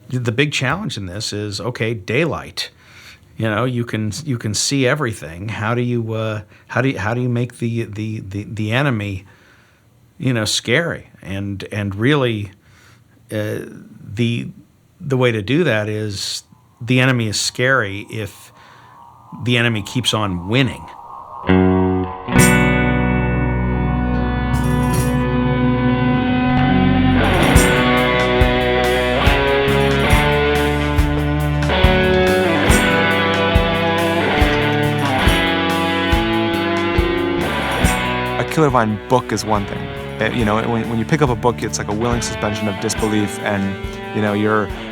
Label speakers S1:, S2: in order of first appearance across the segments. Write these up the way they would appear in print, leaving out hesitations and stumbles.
S1: the big challenge in this is, okay, daylight. You can see everything. How do you make the enemy, scary? And really, the way to do that is the enemy is scary if the enemy keeps on winning.
S2: Killer Vine book is one thing. When you pick up a book, it's like a willing suspension of disbelief, and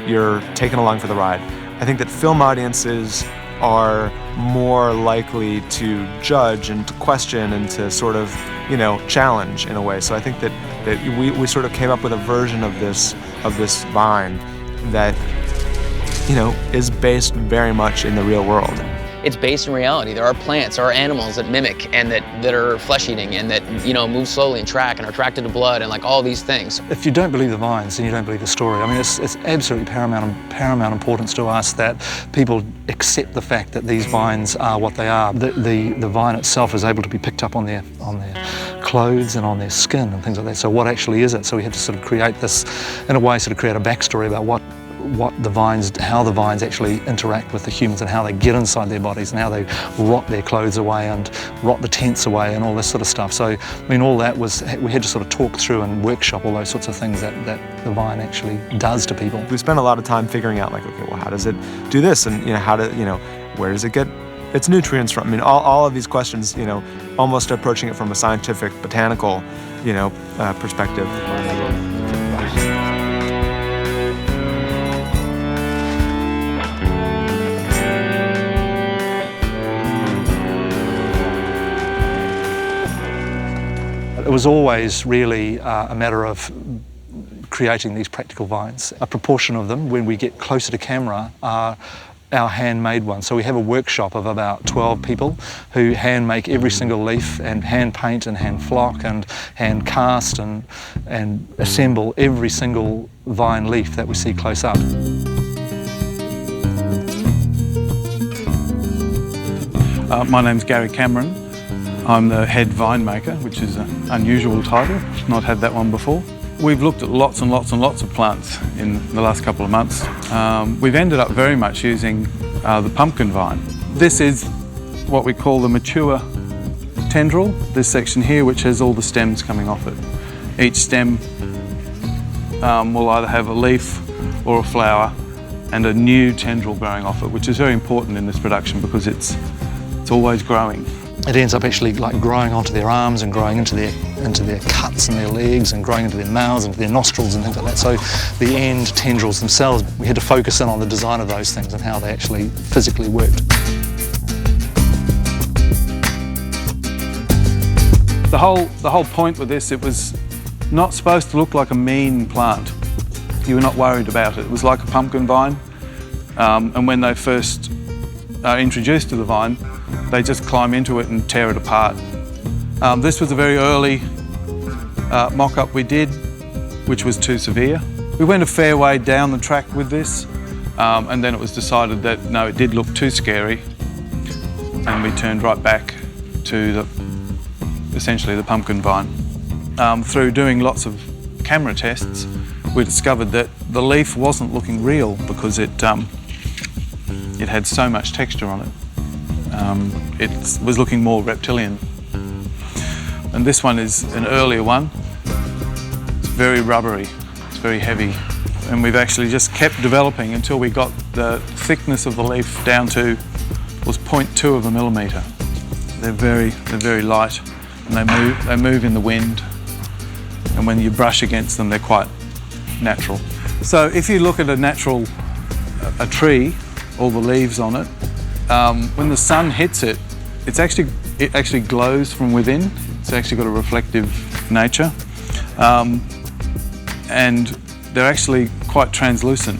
S2: you're taken along for the ride. I think that film audiences are more likely to judge and to question and to sort of challenge in a way. So I think that we sort of came up with a version of this vine that is based very much in the real world.
S3: It's based in reality. There are plants, there are animals that mimic and that are flesh-eating and that move slowly and track and are attracted to blood and like all these things.
S4: If you don't believe the vines, then you don't believe the story. I mean, it's absolutely paramount importance to us that people accept the fact that these vines are what they are. The vine itself is able to be picked up on their clothes and on their skin and things like that. So what actually is it? So we had to sort of create this, in a way, sort of create a backstory about how the vines actually interact with the humans and how they get inside their bodies and how they rot their clothes away and rot the tents away and all this sort of stuff. So, I mean, all that we had to sort of talk through and workshop all those sorts of things that the vine actually does to people.
S2: We spent a lot of time figuring out, like, okay, well, how does it do this? And, where does it get its nutrients from? I mean, all of these questions, almost approaching it from a scientific, botanical, perspective.
S4: It was always really a matter of creating these practical vines. A proportion of them, when we get closer to camera, are our handmade ones. So we have a workshop of about 12 people who hand make every single leaf and hand paint and hand flock and hand cast and assemble every single vine leaf that we see close up.
S5: My name's Gary Cameron. I'm the head vine maker, which is an unusual title. Not had that one before. We've looked at lots and lots and lots of plants in the last couple of months. We've ended up very much using the pumpkin vine. This is what we call the mature tendril, this section here, which has all the stems coming off it. Each stem will either have a leaf or a flower and a new tendril growing off it, which is very important in this production because it's always growing.
S4: It ends up actually like growing onto their arms and growing into their cuts and their legs and growing into their mouths, into their nostrils and things like that. So the end tendrils themselves, we had to focus in on the design of those things and how they actually physically worked.
S5: The whole point with this, it was not supposed to look like a mean plant. You were not worried about it. It was like a pumpkin vine. And when they first are introduced to the vine, they just climb into it and tear it apart. This was a very early mock-up we did, which was too severe. We went a fair way down the track with this, and then it was decided that no, it did look too scary, and we turned right back to essentially the pumpkin vine. Through doing lots of camera tests, we discovered that the leaf wasn't looking real because it had so much texture on it. It was looking more reptilian. And this one is an earlier one. It's very rubbery, it's very heavy. And we've actually just kept developing until we got the thickness of the leaf down to, was 0.2 of a millimetre. They're very light and they move in the wind. And when you brush against them, they're quite natural. So if you look at a tree, all the leaves on it, when the sun hits it, it actually glows from within. It's actually got a reflective nature, and they're actually quite translucent.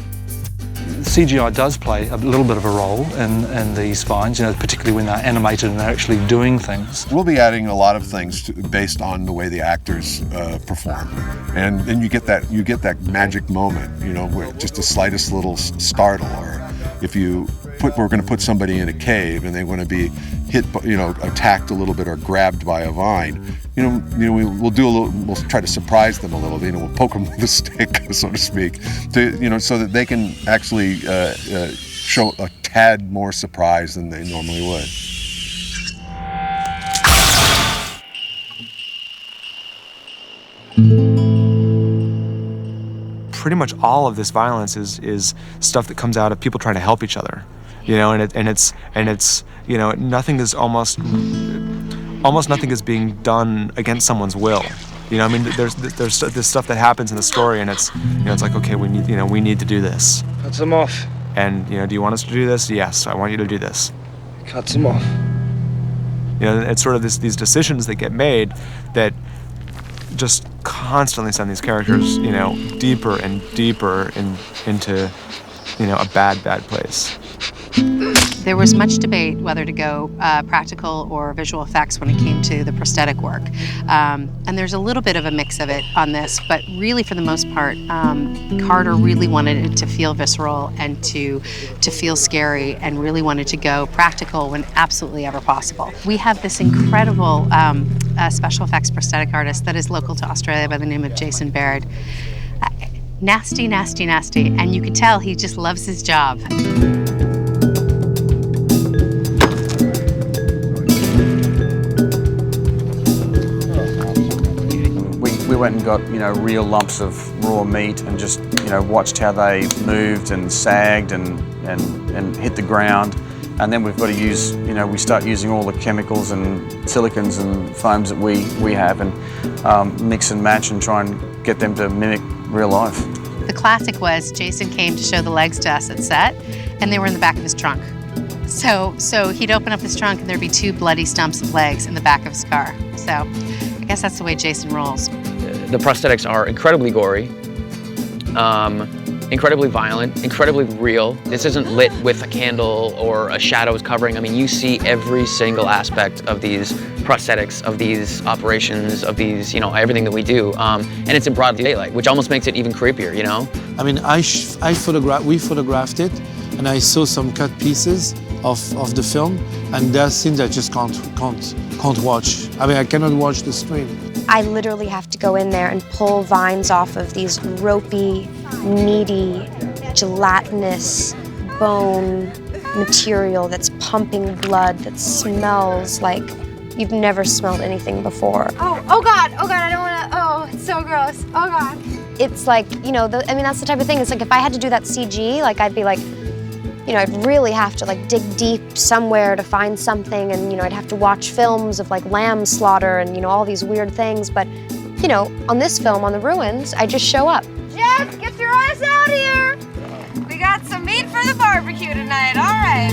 S4: CGI does play a little bit of a role in these vines, you know, particularly when they're animated and they're actually doing things.
S6: We'll be adding a lot of things based on the way the actors perform, and then you get that magic moment, you know, where just the slightest little startle, or if we're going to put somebody in a cave and they want to be hit, you know, attacked a little bit or grabbed by a vine, we'll try to surprise them a little bit. You know, we'll poke them with a stick, so to speak, so that they can actually show a tad more surprise than they normally would.
S2: Pretty much all of this violence is stuff that comes out of people trying to help each other, you know, and it's you know, almost nothing is being done against someone's will. You know, I mean, there's this stuff that happens in the story, and it's, you know, it's like, okay, we need to do this.
S7: Cuts them off.
S2: And, you know, do you want us to do this? Yes, I want you to do this.
S7: Cuts them off.
S2: You know, it's sort of these decisions that get made that just constantly send these characters, you know, deeper and deeper into, you know, a bad place.
S8: There was much debate whether to go practical or visual effects when it came to the prosthetic work. And there's a little bit of a mix of it on this, but really for the most part, Carter really wanted it to feel visceral and to feel scary, and really wanted to go practical when absolutely ever possible. We have this incredible special effects prosthetic artist that is local to Australia by the name of Jason Baird. Nasty, nasty, nasty, and you could tell he just loves his job.
S9: We went and got, you know, real lumps of raw meat and just, you know, watched how they moved and sagged and hit the ground. And then we've got to use, you know, we start using all the chemicals and silicons and foams that we have, and mix and match and try and get them to mimic real life.
S8: The classic was Jason came to show the legs to us at set, and they were in the back of his trunk. So he'd open up his trunk and there'd be 2 bloody stumps of legs in the back of his car. So I guess that's the way Jason rolls.
S3: The prosthetics are incredibly gory, incredibly violent, incredibly real. This isn't lit with a candle or a shadows covering. I mean, you see every single aspect of these prosthetics, of these operations, of these, you know, everything that we do. And it's in broad daylight, which almost makes it even creepier, you know?
S10: I mean, we photographed it, and I saw some cut pieces of the film, and there are scenes I just can't watch. I mean, I cannot watch the screen.
S11: I literally have to go in there and pull vines off of these ropey, meaty, gelatinous bone material that's pumping blood, that smells like you've never smelled anything before.
S12: Oh God, I don't wanna, it's so gross, oh God.
S11: It's like, you know, I mean, that's the type of thing, it's like if I had to do that CG, like I'd be like, you know, I'd really have to like dig deep somewhere to find something, and, you know, I'd have to watch films of like lamb slaughter and, you know, all these weird things. But, you know, on this film, on the Ruins, I just show up.
S12: Jeff, get your ass out here! We got some meat for the barbecue tonight, all right.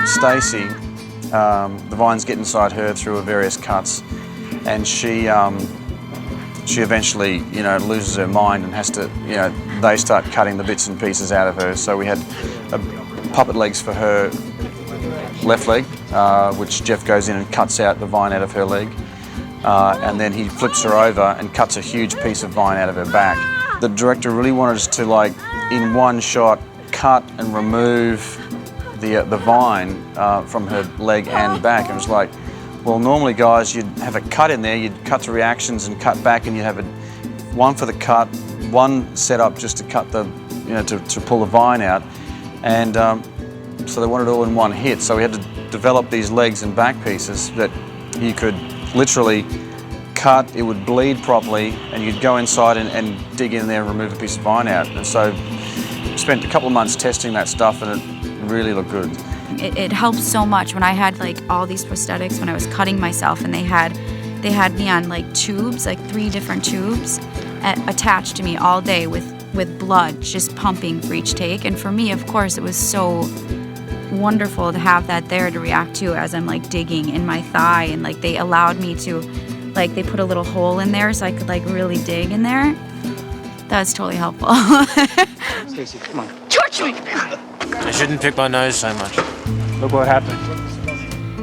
S9: Stacy, the vines get inside her through various cuts, and she eventually, you know, loses her mind and has to, you know, they start cutting the bits and pieces out of her. So we had puppet legs for her left leg, which Jeff goes in and cuts out the vine out of her leg. And then he flips her over and cuts a huge piece of vine out of her back. The director really wanted us to, like, in one shot, cut and remove the vine from her leg and back. And it was like, well, normally, guys, you'd have a cut in there, you'd cut the reactions and cut back, and you'd have one for the cut, one set up just to cut the, you know, to pull the vine out. And so they wanted it all in one hit. So we had to develop these legs and back pieces that you could literally cut, it would bleed properly, and you'd go inside and dig in there and remove a piece of vine out. And so we spent a couple of months testing that stuff, and it really looked good.
S13: It helped so much when I had like all these prosthetics when I was cutting myself, and they had me on like tubes, like 3 different tubes attached to me all day with blood just pumping for each take. And for me, of course, it was so wonderful to have that there to react to as I'm like digging in my thigh, and like they allowed me to like they put a little hole in there so I could like really dig in there. That's totally helpful.
S7: Stacy, come on.
S12: Touch me!
S14: I shouldn't pick my nose so much.
S7: Look what happened.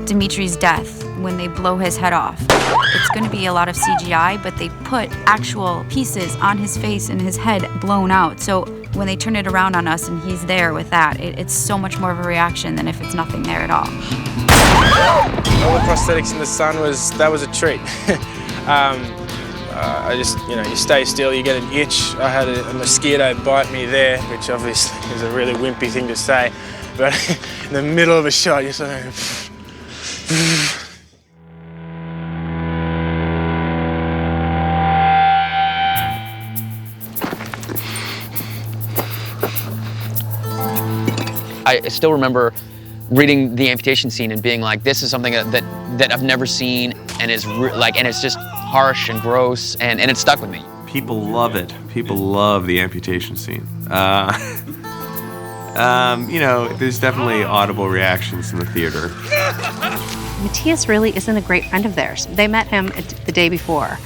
S13: Dimitri's death, when they blow his head off. It's going to be a lot of CGI, but they put actual pieces on his face and his head blown out. So when they turn it around on us and he's there with that, it's so much more of a reaction than if it's nothing there at all.
S14: All the prosthetics in the sun that was a treat. I just, you stay still, you get an itch. I had a mosquito bite me there, which obviously is a really wimpy thing to say, but in the middle of a shot, you're sort of...
S3: I still remember reading the amputation scene and being like, this is something that I've never seen and is and it's just harsh and gross and it stuck with me.
S2: People love it. People love the amputation scene. There's definitely audible reactions in the theater.
S8: Matthias really isn't a great friend of theirs. They met him the day before.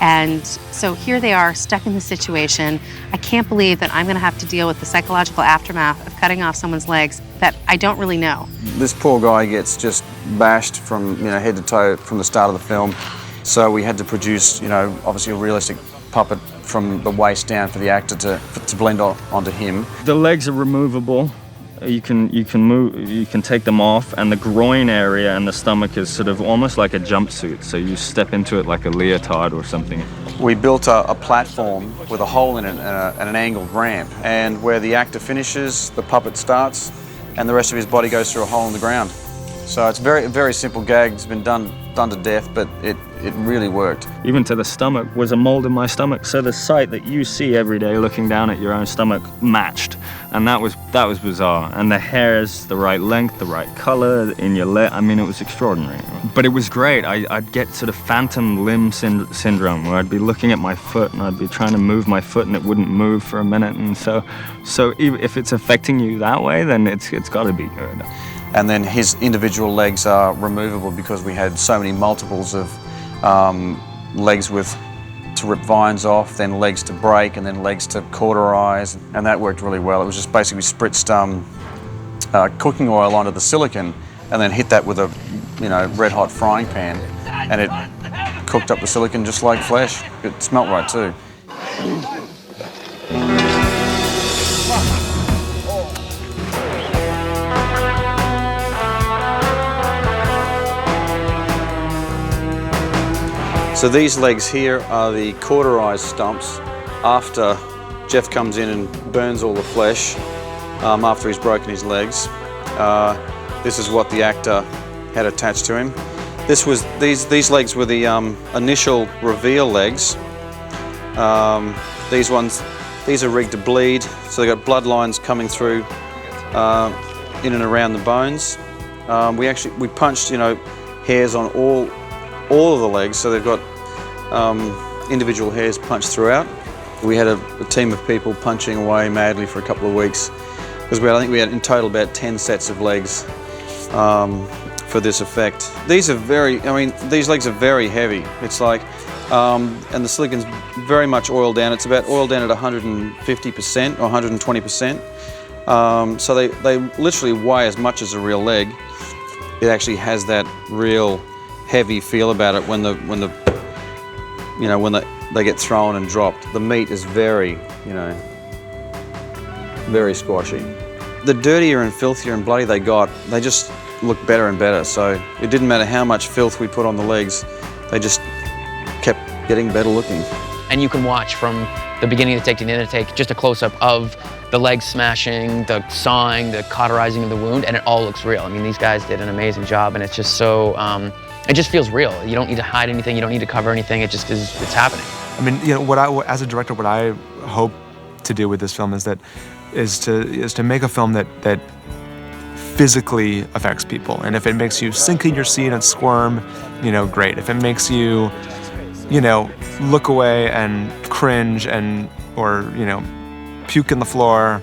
S8: And so here they are, stuck in this situation. I can't believe that I'm gonna have to deal with the psychological aftermath of cutting off someone's legs that I don't really know.
S9: This poor guy gets just bashed from head to toe from the start of the film. So we had to produce, obviously a realistic puppet from the waist down for the actor to blend onto him.
S15: The legs are removable. You can take them off, and the groin area and the stomach is sort of almost like a jumpsuit, so you step into it like a leotard or something.
S9: We built a platform with a hole in it and an angled ramp, and where the actor finishes, the puppet starts, and the rest of his body goes through a hole in the ground. So it's very, very simple gag. It's been done to death, but it really worked.
S15: Even to the stomach was a mold in my stomach, so the sight that you see every day looking down at your own stomach matched, and that was bizarre. And the hairs, the right length, the right color in your leg. I mean, it was extraordinary. But it was great. I'd get sort of phantom limb syndrome, where I'd be looking at my foot and I'd be trying to move my foot and it wouldn't move for a minute. And so if it's affecting you that way, then it's got to be good.
S9: And then his individual legs are removable because we had so many multiples of legs to rip vines off, then legs to break, and then legs to cauterize, and that worked really well. It was just basically spritzed cooking oil onto the silicone and then hit that with a red hot frying pan, and it cooked up the silicone just like flesh. It smelt right too. So these legs here are the cauterized stumps after Jeff comes in and burns all the flesh after he's broken his legs. This is what the actor had attached to him. These legs were the initial reveal legs. These are rigged to bleed, so they've got blood lines coming through in and around the bones. We punched hairs on all of the legs, so they've got individual hairs punched throughout. We had a team of people punching away madly for a couple of weeks, because I think we had in total about 10 sets of legs for this effect. These legs are very heavy. It's like, and the silicone's very much oiled down. It's about oiled down at 150% or 120%. So they literally weigh as much as a real leg. It actually has that real heavy feel about it when they get thrown and dropped. The meat is very, very squashy. The dirtier and filthier and bloody they got, they just looked better and better. So it didn't matter how much filth we put on the legs, they just kept getting better looking.
S3: And you can watch from the beginning of the take to the end of the take, just a close-up of the legs smashing, the sawing, the cauterizing of the wound, and it all looks real. I mean, these guys did an amazing job, and it's just so, it just feels real. You don't need to hide anything, you don't need to cover anything, it just is, it's happening.
S2: I mean, as a director, what I hope to do with this film is to make a film that physically affects people. And if it makes you sink in your seat and squirm, great. If it makes you, look away and cringe or puke in the floor,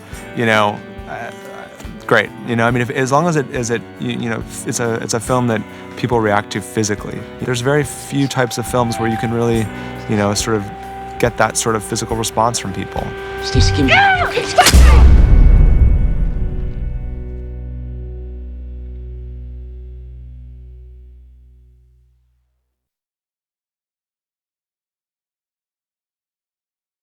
S2: great. You know, I mean, as long as it's a film that people react to physically. There's very few types of films where you can really, sort of get that sort of physical response from people.
S12: Stacey, give me that. Okay.